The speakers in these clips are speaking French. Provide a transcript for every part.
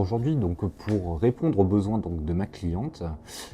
aujourd'hui, donc pour répondre aux besoins de ma cliente,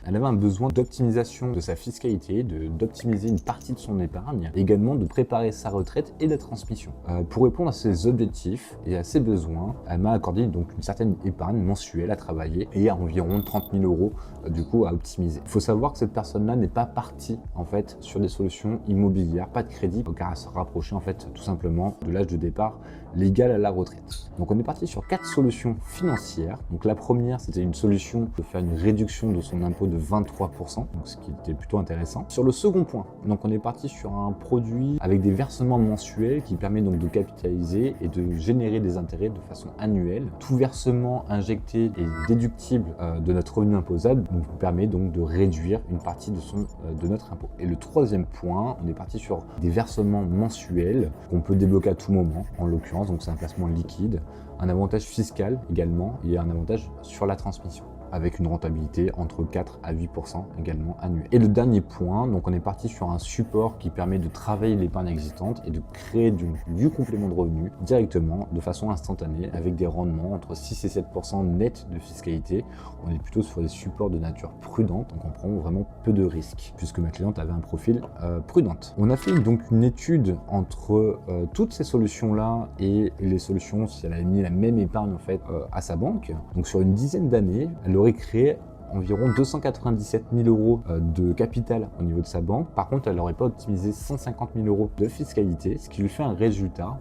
elle avait un besoin d'optimisation de sa fiscalité, d'optimiser une partie de son épargne, et également de préparer sa retraite et la transmission. Pour répondre à ses objectifs et à ses besoins, elle m'a accordé donc une certaine épargne mensuelle à travailler et à environ 30 000 euros du coup à optimiser. Il faut savoir que cette personne-là n'est pas partie en fait sur des solutions immobilières, pas de crédit, car elle se rapprochait en fait tout simplement de l'âge de départ légal à la retraite. Donc on est parti sur 4 solutions financières. Donc la première, c'était une solution de faire une réduction de son impôt de 23%, donc ce qui était plutôt intéressant. Sur le second point, donc on est parti sur un produit avec des versements mensuels qui permet donc de capitaliser et de générer des intérêts de façon annuelle. Tout versement injecté et déductible de notre revenu imposable nous permet donc de réduire une partie de notre impôt. Et le troisième point, on est parti sur des versements mensuels qu'on peut débloquer à tout moment, en l'occurrence, donc c'est un placement liquide, un avantage fiscal également et un avantage sur la transmission, avec une rentabilité entre 4 à 8% également annuel. Et le dernier point, donc on est parti sur un support qui permet de travailler l'épargne existante et de créer du complément de revenu directement, de façon instantanée, avec des rendements entre 6 et 7% net de fiscalité. On est plutôt sur des supports de nature prudente, donc on prend vraiment peu de risques, puisque ma cliente avait un profil prudente. On a fait donc une étude entre toutes ces solutions-là et les solutions, si elle avait mis la même épargne en fait à sa banque. Donc sur une dizaine d'années, elle aurait créé environ 297 000 euros de capital au niveau de sa banque. Par contre, elle n'aurait pas optimisé 150 000 euros de fiscalité, ce qui lui fait un résultat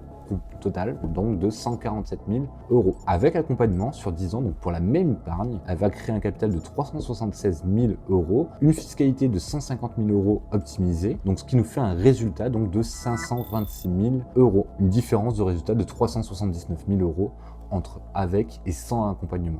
total donc de 147 000 euros. Avec accompagnement sur 10 ans, donc pour la même épargne, elle va créer un capital de 376 000 euros, une fiscalité de 150 000 euros optimisée, donc ce qui nous fait un résultat donc de 526 000 euros. Une différence de résultat de 379 000 euros entre avec et sans accompagnement.